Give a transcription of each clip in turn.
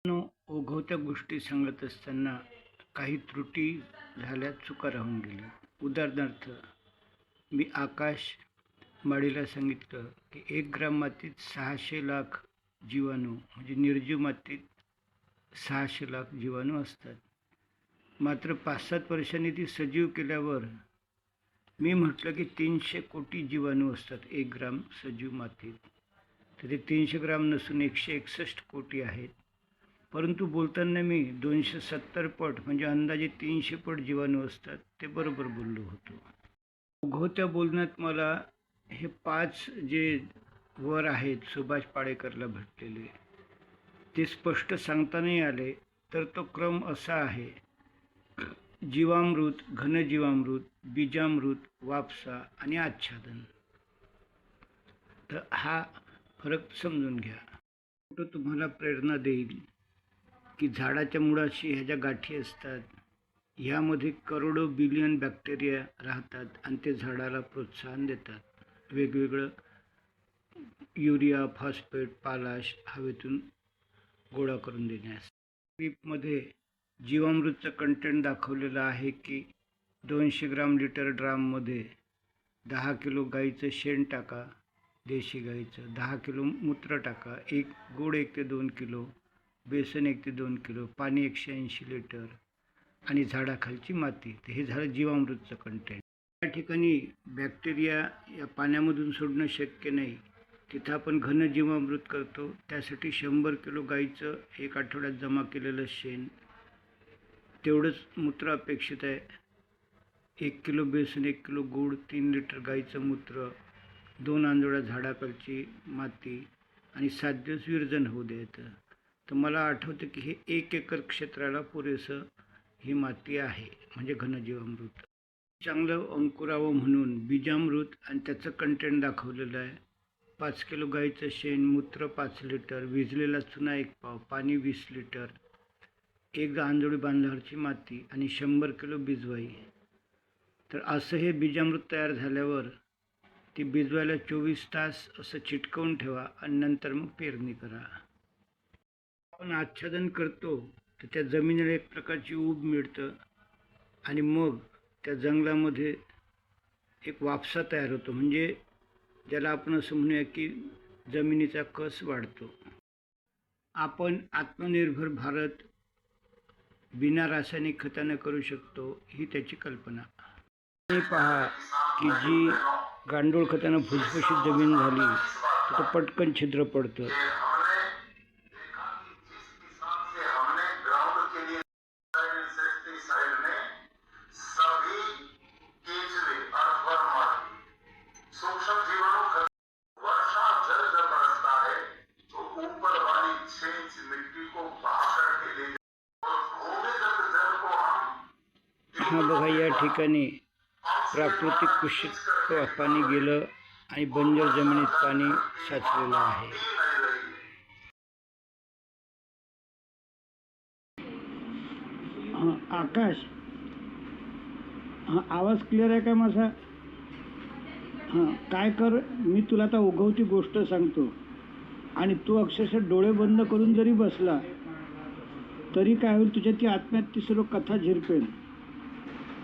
ओघवत्या गोष्टी सांगत असताना काही त्रुटी झाल्या, चुका राहून गेल्या. उदाहरणार्थ, मी आकाश माळीला सांगितलं की 1 ग्राम मातीत 600 लाख जीवाणू म्हणजे निर्जीव मातीत 600 लाख जीवाणू असतात. मात्र 5-7 वर्षांनी ती सजीव केल्यावर मी म्हटलं की 300 कोटी जीवाणू असतात 1 ग्राम सजीव मातीत. तर ते 300 ग्राम नसून 161 कोटी आहेत. परंतु बोलताना मी 270 पट म्हणजे अंदाजे 300 पट जीवाणू असतात ते बरोबर बोललो होतो. ओघवत्या बोलण्यात मला हे 5 जे वर आहेत सुभाष पाळेकरला भेटलेले ते स्पष्ट सांगता नाही आले. तर तो क्रम असा आहे: जीवामृत, घनजीवामृत, बीजामृत, वापसा आणि आच्छादन. तर हा फरक समजून घ्या. तो तुम्हाला प्रेरणा देईल की झाडाच्या मुळाशी ह्या ज्या गाठी असतात ह्यामध्ये करोडो बिलियन बॅक्टेरिया राहतात आणि ते झाडाला प्रोत्साहन देतात वेगवेगळं युरिया, फॉस्फेट, पालाश हवेतून गोळा करून देण्यास. क्लिपमध्ये जीवामृतचं कंटेंट दाखवलेलं आहे की 200 ग्राम लिटर ड्राममध्ये 10 किलो गाईचं शेण टाका, देशी गाईचं 10 किलो मूत्र टाका, गोड 1 ते 2 किलो, बेसन 1 ते 2 किलो, पाणी 180 लिटर आणि झाडाखालची माती. तर हे झालं जीवामृतचं कंटेंट. या ठिकाणी बॅक्टेरिया या पाण्यामधून सोडणं शक्य नाही. तिथं आपण घनजीवामृत करतो. त्यासाठी 100 किलो गाईचं 1 आठवड्यात जमा केलेलं शेण, तेवढंच मूत्र अपेक्षित आहे. 1 किलो बेसन, 1 किलो गूळ, 3 लिटर गाईचं मूत्र, 2 आंजोळ्या झाडाखालची माती आणि 7 दिवस विरजन होऊ द्यायचं. तर मला आठवतं की हे 1 एकर क्षेत्राला पुरेसं ही माती आहे म्हणजे घनजीवामृत. चांगलं अंकुरावं म्हणून बीजामृत आणि त्याचं कंटेंट दाखवलेलं आहे. 5 किलो गाईचं शेण, मूत्र 5 लिटर, विजलेला चुना 1 पाव, पाणी 20 लिटर, 1 आंजोळी बांधावरची माती आणि 100 किलो बिजवाई. तर असं हे बीजामृत तयार झाल्यावर ती भिजवायला 24 तास असं चिटकवून ठेवा आणि नंतर मग पेरणी करा. आपण आच्छादन करतो तर त्या जमिनीला एक प्रकारची ऊब मिळतं आणि मग त्या जंगलामध्ये एक वापसा तयार होतो म्हणजे ज्याला आपण असं म्हणूया की जमिनीचा कस वाढतो. आपण आत्मनिर्भर भारत बिना रासायनिक खताने करू शकतो ही त्याची कल्पना. तुम्ही पहा की जी गांडूळ खतानं फुसफुशीत जमीन झाली तर पटकन छिद्र पडतं. हा बघा, या ठिकाणी प्राकृतिक कृषीत पाणी गेलं आणि बंजर जमिनीत पाणी साचलेलं आहे. आकाश, आवाज क्लिअर आहे का माझा? काय कर, मी तुला आता ओघवती गोष्ट सांगतो आणि तू अक्षरशः डोळे बंद करून जरी बसला तरी काय होईल, तुझ्या ती आत्म्यात ती सर्व कथा झिरपेल.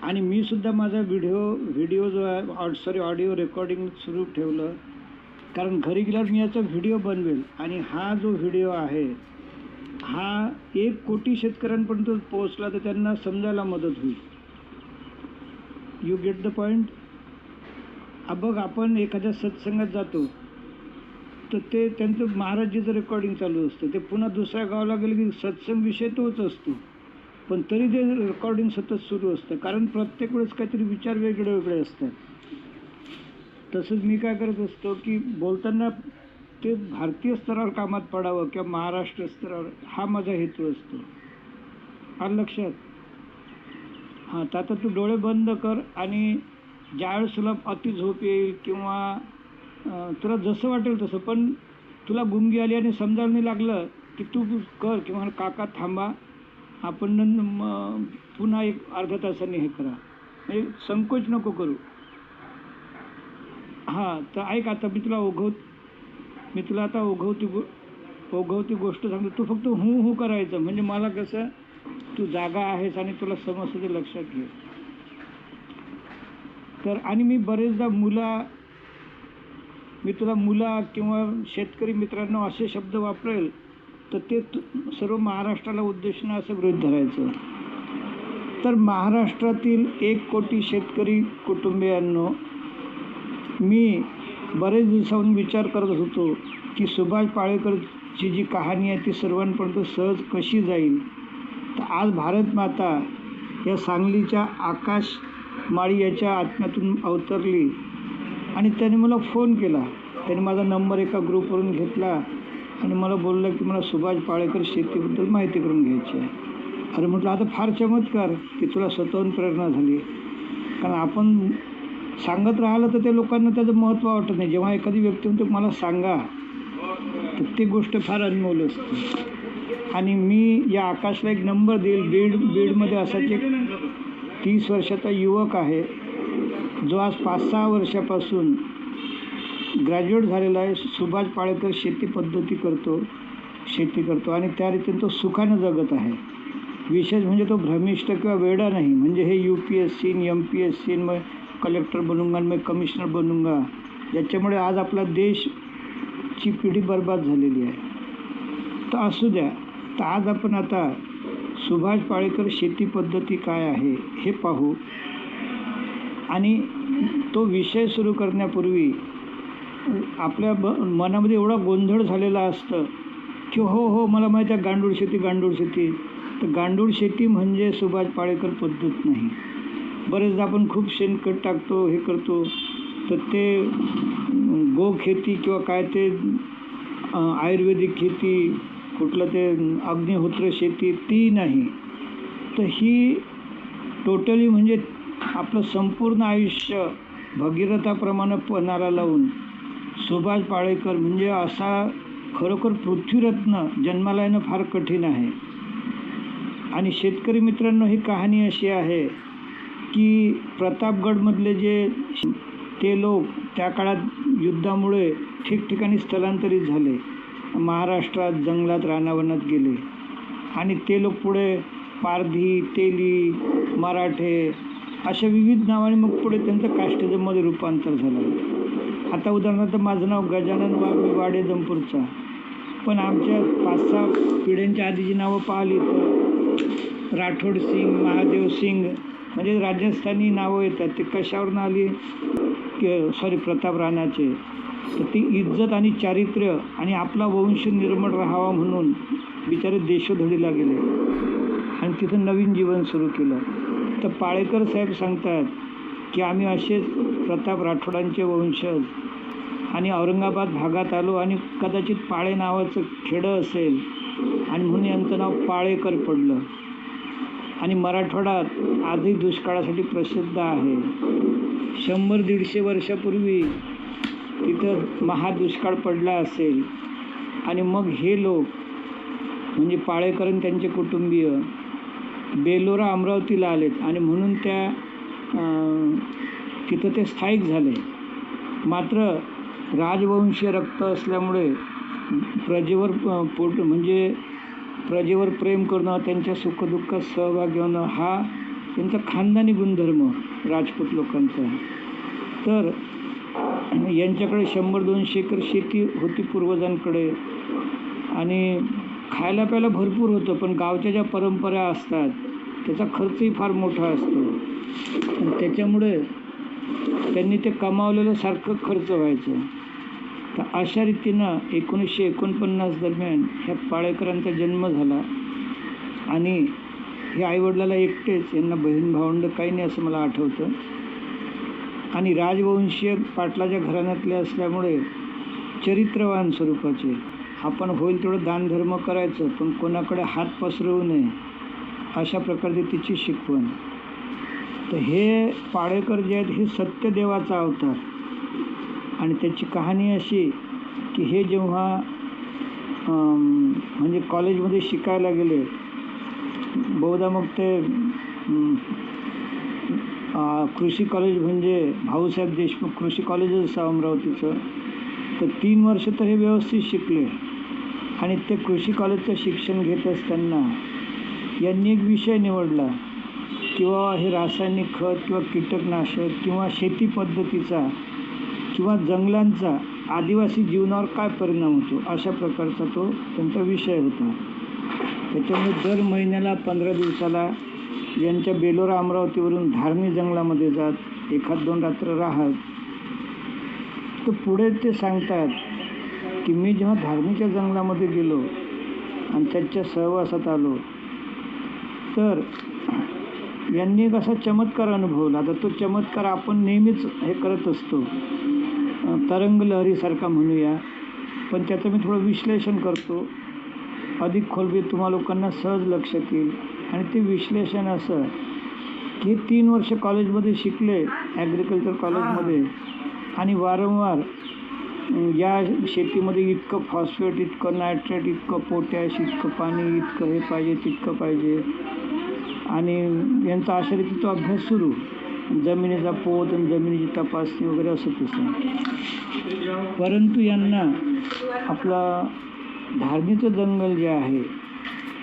आणि मी सुद्धा माझा व्हिडिओ जो आहे ऑडिओ रेकॉर्डिंग सुरू ठेवलं, कारण घरी गेल्यावर मी याचा व्हिडिओ बनवेल आणि हा जो व्हिडिओ आहे हा 1 कोटी शेतकऱ्यांपर्यंत पोहोचला तर त्यांना समजायला मदत होईल. You get the point? बघ, आपण एखाद्या सत्संगात जातो तर ते त्यांचं महाराजजीचं रेकॉर्डिंग चालू असतं, ते पुन्हा दुसऱ्या गावाला गेलं की सत्संग विषय तोच असतो, पण तरी ते रेकॉर्डिंग सतत सुरू असतं, कारण प्रत्येक वेळेस काहीतरी विचार वेगळे वेगळे असतात. तसंच मी काय करत असतो की बोलताना ते भारतीय स्तरावर कामात पडावं किंवा महाराष्ट्र स्तरावर, हा माझा हेतू असतो. आलं लक्षात? तर आता तू डोळे बंद कर आणि ज्यावेळेस तुला अति झोप येईल किंवा तुला जसं वाटेल तसं, पण तुला गुंगी आली आणि समजायला नाही लागलं की तू कर किंवा काका थांबा, आपण पुन्हा 1 अर्ध्या तासाने हे करा, म्हणजे संकोच नको करू. तर ऐक, आता मी तुला आता ओघवती ओघवती गोष्ट सांगतो, तू फक्त हू हू करायचं, म्हणजे मला कसं तू जागा आहेस आणि तुला समजतं ते लक्षात घे. तर आणि मी बरेचदा मी तुला मुला किंवा शेतकरी मित्रांनो असे शब्द वापरेल तर ते सर्व महाराष्ट्राला उद्देशून असं गृहीत धरायचं. तर महाराष्ट्रातील 1 कोटी शेतकरी कुटुंबियांनो, मी बरेच दिवसांहून विचार करत होतो की सुभाष पाळेकरची जी कहाणी आहे ती सर्वांपर्यंत सहज कशी जाईल. तर आज भारत माता या सांगलीच्या आकाश माळी याच्या आत्म्यातून अवतरली आणि त्याने मला फोन केला. त्याने माझा नंबर एका ग्रुपवरून घेतला आणि मला बोललं की मला सुभाष पाळेकर शेतीबद्दल माहिती करून घ्यायची आहे. अरे म्हटलं आता फार चमत्कार की तुला स्वतःहून प्रेरणा झाली. कारण आपण सांगत राहिलं तर ते लोकांना त्याचं महत्त्व वाटत नाही. जेव्हा एखादी व्यक्ती म्हणतो मला सांगा तर ती गोष्ट फार अनमोल असते. आणि मी या आकाशला एक नंबर देईल. बीडमध्ये असाच एक 30 वर्षाचा युवक आहे जो आज 5-6 वर्षापासून ग्रॅज्युएट झालेला आहे. सुभाष पाळेकर शेती करतो आणि त्या रीतीने तो सुखानं जगत आहे. विशेष म्हणजे तो भ्रमिष्ठ किंवा वेडा नाही. म्हणजे हे UPSC MPSC मग कलेक्टर बनूंगा मग कमिशनर बनूंगा, ज्याच्यामुळे आज आपला देशची पिढी बर्बाद झालेली आहे. तर असू द्या. तर आज आपण आता सुभाष पाळेकर शेती पद्धती काय आहे हे पाहू. आणि तो विषय सुरू करण्यापूर्वी आपल्या मनामध्ये एवढा गोंधळ झालेला असतं की हो मला माहिती आहे गांडूळ शेती. तर गांडूळ शेती म्हणजे सुभाष पाळेकर पद्धत नाही. बरेचदा आपण खूप शेणखत टाकतो, हे करतो, तर ते गोखेती किंवा काय ते आयुर्वेदिक शेती, कुठलं ते अग्निहोत्र शेती ती नाही. तर ही टोटली म्हणजे आपलं संपूर्ण आयुष्य भगीरथाप्रमाणे पणाला लावून सुभाष पाळेकर म्हणजे असा खरोखर पृथ्वीरत्न जन्माला येणं फार कठीण आहे. आणि शेतकरी मित्रांनो, ही कहाणी अशी आहे की प्रतापगडमधले ते लोक त्या काळात युद्धामुळे ठिकठिकाणी स्थलांतरित झाले. महाराष्ट्रात जंगलात रानावनात गेले आणि ते लोक पुढे पारधी, तेली, मराठे अशा विविध नावाने मग पुढे त्यांचं काष्टजमध्ये रूपांतर झालं. आता उदाहरणार्थ माझं नाव गजानन वाडे जमपूरचा, पण आमच्या 5-6 पिढ्यांच्या आधी जी नावं पाहिली तर राठोड सिंग, महादेव सिंग म्हणजे राजस्थानी नावं येतात. ते कशावरून आली प्रताप राणाचे. तर ती इज्जत आणि चारित्र्य आणि आपला वंश निर्मळ राहावा म्हणून बिचारे देशोधडीला गेले आणि तिथं नवीन जीवन सुरू केलं. तर पाळेकर साहेब सांगतात की आम्ही असेच प्रताप राठोडांचे वंशज आणि औरंगाबाद भागात आलो आणि कदाचित पाळे नावाचं खेडं असेल आणि म्हणून यांचं नाव पाळेकर पडलं. आणि मराठवाड्यात आजही दुष्काळासाठी प्रसिद्ध आहे. 100-150 वर्षापूर्वी तिथं महादुष्काळ पडला असेल आणि मग हे लोक म्हणजे पाळेकर आणि त्यांचे कुटुंबीय बेलोरा अमरावतीला आलेत आणि म्हणून तिथं ते स्थायिक झाले. मात्र राजवंशीय रक्त असल्यामुळे प्रजेवर प्रेम करणं, त्यांच्या सुखदुःखात सहभागी होणं हा त्यांचा खानदानी गुणधर्म राजपूत लोकांचा. तर यांच्याकडे 100-200 एकर शेती होती पूर्वजांकडे आणि खायला प्यायला भरपूर होतं. पण गावच्या ज्या परंपरा असतात त्याचा खर्चही फार मोठा असतो आणि त्याच्यामुळे त्यांनी ते कमावलेलं सारखं खर्च व्हायचं. तर अशा रीतीनं 1949 दरम्यान ह्या पाळेकरांचा जन्म झाला आणि हे आईवडिलाला एकटेच, यांना बहीण भावंड काही नाही असं मला आठवतं. आणि राजवंशीय पाटलाच्या घराण्यातले असल्यामुळे चरित्रवान स्वरूपाचे. आपण होईल तेवढं दानधर्म करायचं पण कोणाकडे हात पसरवू नये अशा प्रकारची तिची शिकवण. तर हे पाळेकर जे आहेत हे सत्यदेवाचा अवतार. आणि त्याची कहाणी अशी की हे जेव्हा म्हणजे कॉलेजमध्ये शिकायला गेले, बहुधा मग ते कृषी कॉलेज म्हणजे भाऊसाहेब देशमुख कृषी कॉलेजच असं अमरावतीचं. तर 3 वर्ष तर हे व्यवस्थित शिकले आणि ते कृषी कॉलेजचं शिक्षण घेत असताना यांनी एक विषय निवडला किंवा हे रासायनिक खत किंवा कीटकनाशक किंवा शेती पद्धतीचा किंवा जंगलांचा आदिवासी जीवनावर काय परिणाम होतो अशा प्रकारचा तो त्यांचा विषय होता. त्याच्यामुळे दर महिन्याला 15 दिवसाला यांच्या बेलोरा अमरावतीवरून धारणी जंगलामध्ये जात 1-2 रात्र राहत. तर पुढे ते सांगतात की मी जेव्हा धारणीच्या जंगलामध्ये गेलो आणि त्यांच्या सहवासात आलो तर यांनी एक असा चमत्कार अनुभवला. आता तो चमत्कार आपण नेहमीच हे करत असतो, तरंग लहरीसारखा म्हणूया, पण त्याचं मी थोडं विश्लेषण करतो, अधिक खोलवर तुम्हा लोकांना सहज लक्षात येईल. आणि ते विश्लेषण असं की 3 वर्ष कॉलेजमध्ये शिकले, ॲग्रिकल्चर कॉलेजमध्ये, आणि वारंवार या शेतीमध्ये इतकं फॉस्फेट, इतकं नायट्रेट, इतकं पोटॅश, इतकं पाणी, इतकं हे पाहिजे, तितकं पाहिजे, आणि यांचा अशा रीती तो अभ्यास सुरू, जमिनीचा पोत आणि जमिनीची तपासणी वगैरे असं तसं. परंतु यांना आपला धारणीचं जंगल जे आहे,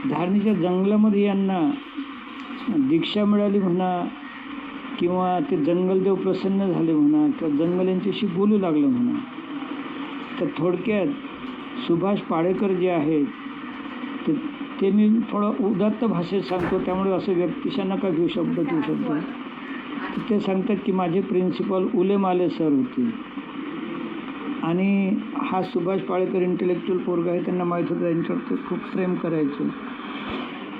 धारणीच्या जंगलामध्ये यांना दीक्षा मिळाली म्हणा किंवा ते जंगलदेव प्रसन्न झाले म्हणा किंवा जंगल यांच्याशी बोलू लागलं म्हणा. तर थोडक्यात सुभाष पाडेकर जे आहेत ते मी थोडं उदात्त भाषेत सांगतो, त्यामुळे असं व्यक्तिशा नका घेऊ शब्द. ते सांगतात की माझे प्रिन्सिपल उलेमाले सर होते आणि हा सुभाष पाडेकर इंटेलेक्च्युअल पोरगा आहे, त्यांना माहीत होतं त्यांच्यावर ते खूप प्रेम करायचं.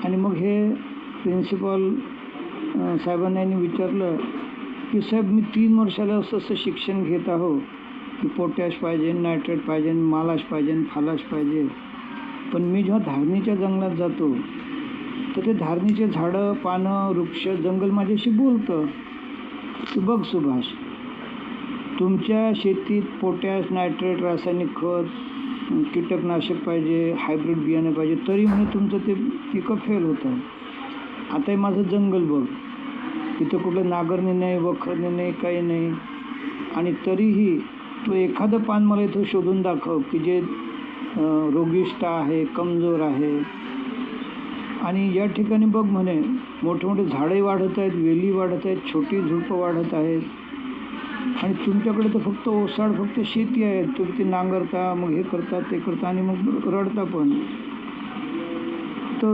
आणि मग हे प्रिन्सिपल साहेबांना यांनी विचारलं की साहेब मी 3 वर्षाला असं शिक्षण घेत आहो की पोटॅश पाहिजे, नायट्रेट पाहिजे, मालाश पाहिजे, फालाश पाहिजे, पण मी जेव्हा धारणीच्या जंगलात जातो तर ते धारणीचे झाडं, पानं, वृक्ष, जंगल माझ्याशी बोलतं की बघ सुभाष, तुमच्या शेतीत पोटॅश, नायट्रेट, रासायनिक खत, कीटकनाशक पाहिजे, हायब्रिड बियाणं पाहिजे, तरी म्हणे तुमचं ते पिकं फेल होतं. आता हे माझं जंगल बघ, तिथं कुठलं नागरणी नाही, वखरणी नाही, काही नाही, आणि तरीही तो एखादं पान मला इथं शोधून दाखव की जे रोगिष्ट आहे, कमजोर आहे. आणि या ठिकाणी बघ म्हणे मोठे मोठे झाडे वाढत आहेत, वेली वाढत आहेत, छोटी झुडपं वाढत आहेत, आणि तुमच्याकडे तर फक्त ओसाड, फक्त शेती आहे, तुम्ही ते नांगरता, मग हे करता, ते करता, आणि मग रडता पण. तर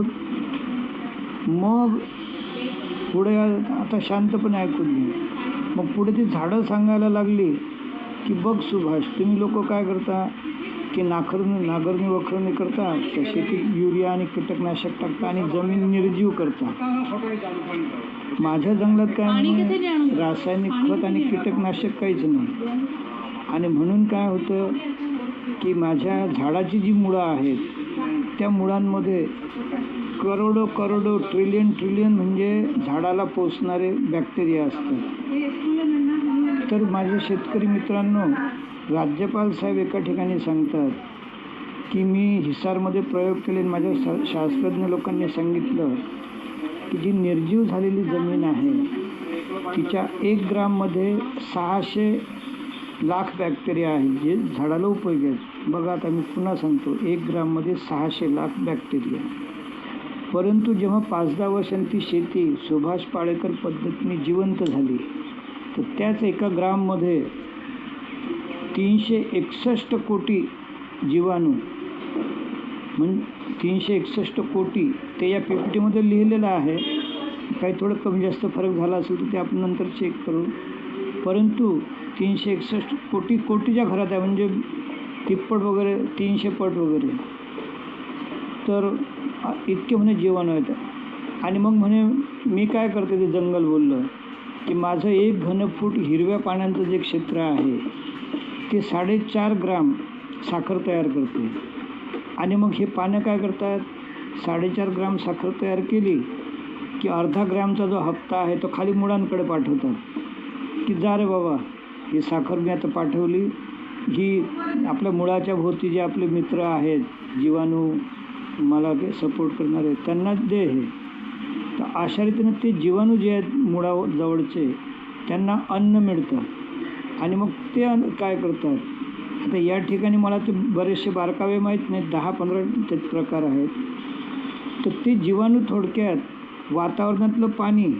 मग पुढे आता शांतपणे ऐकून घे. मग पुढे ती झाडं सांगायला लागली की बघ सुभाष, तुम्ही लोक काय करता की नागरणी वखरणी करता, त्या शेतीत युरिया आणि कीटकनाशक टाकता आणि जमीन निर्जीव करता. माझ्या जंगलात काय नाही, रासायनिक खत आणि कीटकनाशक काहीच नाही. आणि म्हणून काय होतं की माझ्या झाडाची जी मुळं आहेत त्या मुळांमध्ये करोडो करोडो ट्रिलियन म्हणजे झाडाला पोसणारे बॅक्टेरिया असतात. तर माझे शेतकरी मित्रांनो, राज्यपाल साहेब एका ठिकाणी सांगतात की मी हिसारमध्ये प्रयोग केले, माझ्या शास्त्रज्ञ लोकांनी सांगितलं की जी निर्जीव झालेली जमीन आहे तिच्या 1 ग्राममध्ये 600 लाख बॅक्टेरिया आहेत जे झाडाला उपयोगी आहेत. बघा आता मी पुन्हा सांगतो, 1 ग्राममध्ये 600 लाख बॅक्टेरिया. परंतु जेव्हा 5-10 वर्षांनी ती शेती सुभाष पाडेकर पद्धतीने जिवंत झाली तर त्याच 1 ग्राममध्ये 361 कोटी जीवाणू, म्हणजे 361 कोटी, ते या PPTमध्ये लिहिलेलं आहे. काही थोडं कमी जास्त फरक झाला असेल तर ते आपण नंतर चेक करू. परंतु 361 कोटी कोटीच्या घरात आहे, म्हणजे तिप्पट वगैरे, 300 पट वगैरे. तर इतके म्हणे जीवाणू आहेत. आणि मग म्हणे मी काय करते, ते जंगल बोललं की माझं 1 घनफूट हिरव्या पाण्याचं जे क्षेत्र आहे ते 4.5 ग्राम साखर तयार करते. आणि मग हे पानं काय करतात, 4.5 ग्राम साखर तयार केली की अर्धा ग्रामचा जो हप्ता आहे तो खाली मुळांकडे पाठवतात की जा रे बाबा, ही साखर मी आता पाठवली, ही आपल्या मुळाच्या भोवती जे आपले मित्र आहेत, जीवाणू मला सपोर्ट करणारे, त्यांनाच दे हे. तर अशा रीतीनं ते जीवाणू जे आहेत मुळाजवळचे त्यांना अन्न मिळतं. आणि मग ते काय करतात आता या ठिकाणी मला ते बरेचसे बारकावे माहीत नाहीत, 10-15 ते प्रकार आहेत. तर ते जीवाणू थोडक्यात वातावरणातलं पाणी,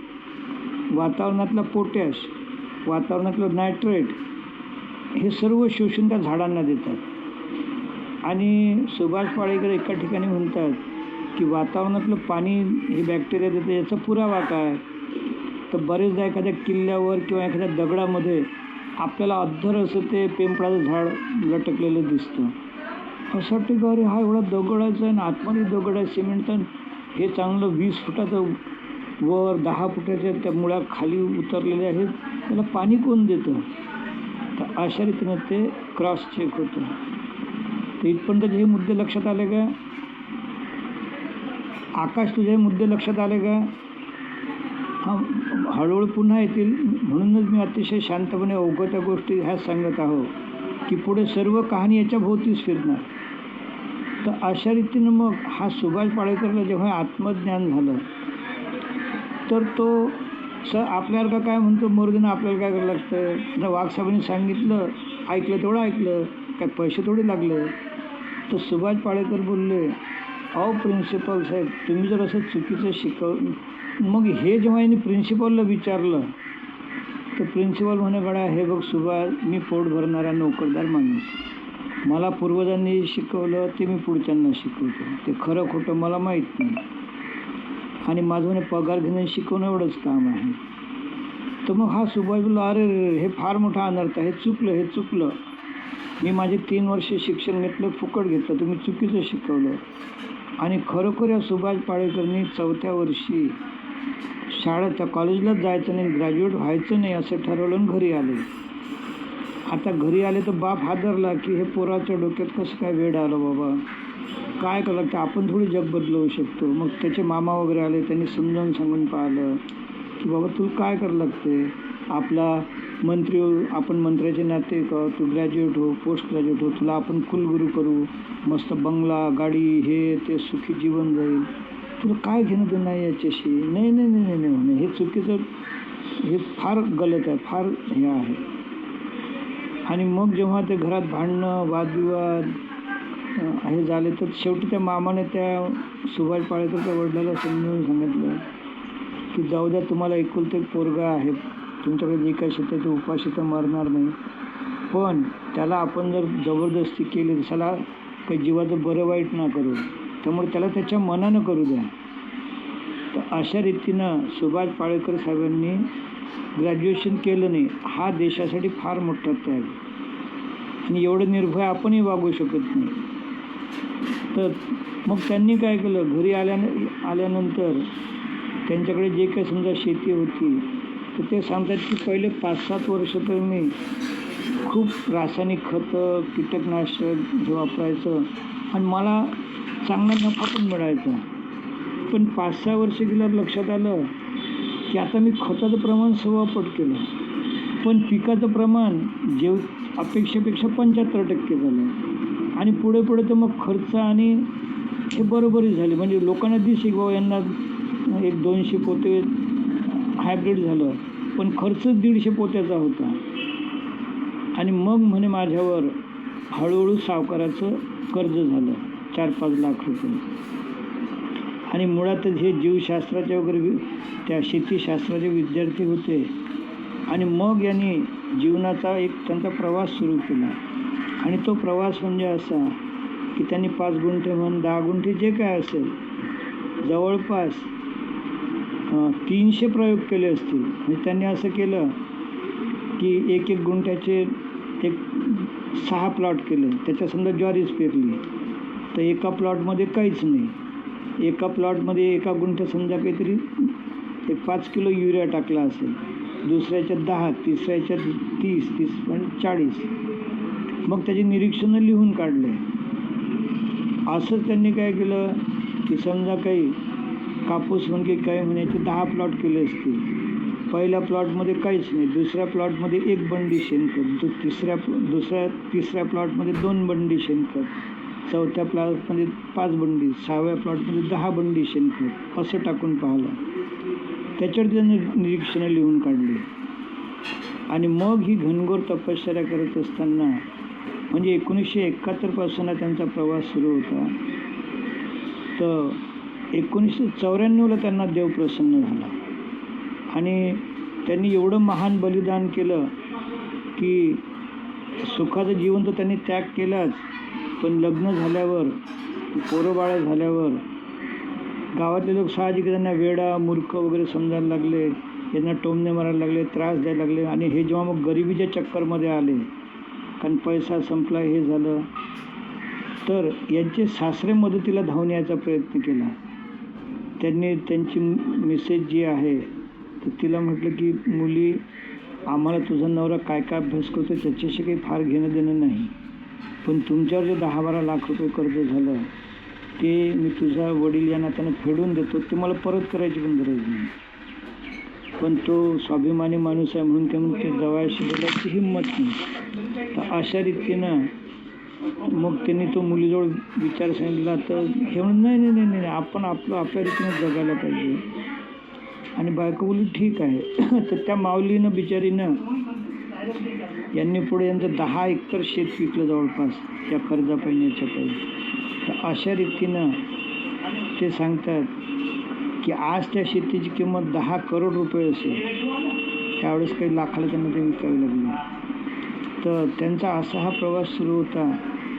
वातावरणातला पोटॅश, वातावरणातलं नायट्रेट हे सर्व शोषून त्या झाडांना देतात. आणि सुभाष पाळेकर एका ठिकाणी म्हणतात की वातावरणातलं पाणी हे बॅक्टेरिया देतं. याचा पुरावा काय? तर बरेचदा एखाद्या किल्ल्यावर किंवा एखाद्या दगडामध्ये आपल्याला अद्धर असं ते पिंपळाचं झाड लटकलेलं दिसतं. असं वाटतं की अरे हा एवढा दगडाचा आहे ना, आतमध्ये दगड आहे सिमेंटचा, हे चांगलं 20 फुटाचं वर 10 फुटाच्या त्या मुळ्या खाली उतरलेल्या आहेत, त्याला पाणी कोण देतं? तर अशा रीतीनं ते क्रॉस चेक होतं. तर इथपर्यंत हे मुद्दे लक्षात आले का? आकाश, तुझे हे मुद्दे लक्षात आले का? हां, हळूहळू पुन्हा येतील. म्हणूनच मी अतिशय शांतपणे अवघड त्या गोष्टी ह्या सांगत आहो की पुढे सर्व कहाणी याच्या भोवतीच फिरणार. तर अशा रीतीनं मग हा सुभाष पाळेकरला जेव्हा आत्मज्ञान झालं तर तो आपल्याला काय म्हणतो, मरुदीनं आपल्याला काय करायला लागतं? आता वाघसाहेबांनी सांगितलं, ऐकलं तेवढं ऐकलं, काय पैसे थोडे लागले. तर सुभाष पाळेकर बोलले, अहो प्रिन्सिपल साहेब, तुम्ही जर असं चुकीचं मग हे जेव्हा यांनी प्रिन्सिपलला विचारलं तर प्रिन्सिपल म्हणे, गड्या हे बघ सुभाष, मी पोट भरणारा नोकरदार माणूस, मला पूर्वजांनी शिकवलं ते मी पुढच्यांना शिकवतो, ते खरं खोटं मला माहीत नाही, आणि माझं म्हणे पगार घेणं शिकवणं एवढंच काम आहे. तर मग हा सुभाष बोलला, अरे हे फार मोठा अनर्थ आहे, हे चुकलं. मी माझे 3 वर्ष शिक्षण घेतलं, फुकट घेतलं, तुम्ही चुकीचं शिकवलं. आणि खरोखर या सुभाष पाळेकरनी 4थ्या वर्षी शाळेच्या कॉलेजलाच जायचं नाही, ग्रॅज्युएट व्हायचं नाही असं ठरवलं, घरी आले. आता घरी आले तर बाप हादरला की हे पोराच्या डोक्यात कसं काय वेड आलं बाबा, काय करावं लागतं, आपण थोडी जग बदलवू शकतो. मग त्याचे मामा वगैरे आले, त्यांनी समजावून सांगून पाहिलं की बाबा तू काय करावं लागते, आपला मंत्री, आपण मंत्र्याचे नाते का, तू ग्रॅज्युएट हो, पोस्ट ग्रॅज्युएट हो, तुला आपण कुलगुरू करू, मस्त बंगला, गाडी, हे ते सुखी जीवन जाईल, तुला काय घेणं देणं नाही याच्याशी. नाही म्हणे, हे चुकीचं, हे फार गलत आहे, फार हे आहे. आणि मग जेव्हा ते घरात भांडणं, वादविवाद हे झाले तर शेवटी त्या मामाने त्या सुभाष पाळेकरच्या वडिलाला समजून सांगितलं की जाऊ द्या, तुम्हाला एकुलते पोरगा आहे, तुमच्याकडे जे काही शेत आहे ते उपाशी तर मरणार नाही, पण त्याला आपण जर जबरदस्ती केली तर त्याला काही जीवाचं बरं वाईट ना करू, त्यामुळे त्याला त्याच्या मनानं करू द्या. तर अशा रीतीनं सुभाष पाळेकर साहेबांनी ग्रॅज्युएशन केलं नाही, हा देशासाठी फार मोठा त्याग, आणि एवढं निर्भय आपणही वागू शकत नाही. तर मग त्यांनी काय केलं, घरी आल्यानंतर त्यांच्याकडे जे काही समजा शेती होती तर ते सांगतात की पहिले 5-7 वर्ष तर मी खूप रासायनिक खतं, कीटकनाशक हे वापरायचं आणि मला चांगला नफा पण मिळायचा. पण 5-6 वर्ष गेल्यावर लक्षात आलं की आता मी खताचं प्रमाण 6 पट केलं, पण पिकाचं प्रमाण अपेक्षेपेक्षा 75% झालं. आणि पुढे तर मग खर्च आणि हे बरोबरी झाली. म्हणजे लोकांना दिसे की बाबा यांना 100-200 पोते हायब्रिड झालं, पण खर्चच 150 पोत्याचा होता. आणि मग म्हणे माझ्यावर हळूहळू सावकाराचं कर्ज झालं 4-5 लाख रुपये. आणि मुळातच हे जीवशास्त्राचे वगैरे त्या शेतीशास्त्राचे विद्यार्थी होते. आणि मग यांनी जीवनाचा एक त्यांचा प्रवास सुरू केला. आणि तो प्रवास म्हणजे असा की त्यांनी 5 गुंठे म्हणून 10 गुंठे जे काय असेल जवळपास 300 प्रयोग केले असतील. म्हणजे त्यांनी असं केलं की 1-1 गुंठ्याचे एक 6 प्लॉट केले, त्याच्या समजा ज्वारीच पेरली तर एका प्लॉटमध्ये काहीच नाही, एका प्लॉटमध्ये 1 गुंठ्यात समजा काहीतरी 5 किलो युरिया टाकला असेल, दुसऱ्याच्यात 10, तिसऱ्याच्यात 30 पण 40. मग त्याची निरीक्षणं लिहून काढले. असंच त्यांनी काय केलं की समजा काही कापूस म्हणजे काय म्हणायचे 10 प्लॉट केले असतील. पहिल्या प्लॉटमध्ये काहीच नाही, दुसऱ्या प्लॉटमध्ये 1 बंडी शेणखत, तिसऱ्या प्लॉटमध्ये 2 बंडी शेणखत, चौथ्या प्लॉटमध्ये 5 बंडी, 6व्या प्लॉटमध्ये 10 बंडी शेणखत, असं टाकून पाहिलं. त्याच्यावर त्यांनी निरीक्षणं लिहून काढली. आणि मग ही घनघोर तपश्चर्या करत असताना म्हणजे 1971 त्यांचा प्रवास सुरू होता. तर 1994ला त्यांना देव प्रसन्न झाला आणि त्यांनी एवढं महान बलिदान केलं की सुखाचं जीवन तर त्यांनी त्याग केलाच, पण लग्न झाल्यावर, पोरंबाळं झाल्यावर गावातले लोक साहजिक त्यांना वेडा मूर्ख वगैरे समजायला लागले, यांना टोमणे मारायला लागले, त्रास द्यायला लागले. आणि हे जेव्हा मग गरिबीच्या चक्करमध्ये आले, कारण पैसा संपला, हे झालं, तर यांचे सासरे मदतीला धावून यायचा प्रयत्न केला. त्यांनी त्यांची मिसेस जी आहे तर तिला म्हटलं की मुली, आम्हाला तुझा नवरा काय काय अभ्यास करतो त्याच्याशी काही फार घेणं देणं नाही, पण तुमच्यावर जे 10-12 लाख रुपये कर्ज झालं ते मी तुझा वडील या नात्यानं फेडून देतो, ते मला परत करायची पण गरज नाही. पण तो स्वाभिमानी माणूस आहे म्हणून ते जवळशी बोलायची हिंमत नाही. तर अशा रीतीनं मग त्यांनी तो मुलीजवळ विचार सांगितला. तर हे म्हणून नाही नाही नाही नाही आपण आपल्या रीतीनं जगायला पाहिजे. आणि बायको बोलली ठीक आहे. तर त्या माऊलीनं बिचारीनं यांनी पुढे यांचं 10 एकर शेत विकलं जवळपास त्या कर्जापायी याच्यापायी. तर अशा रीतीनं ते सांगतात की आज त्या शेतीची किंमत 10 करोड रुपये असेल, त्यावेळेस काही लाखाला त्यांना ते विकावी लागली. तर त्यांचा असा हा प्रवास सुरू होता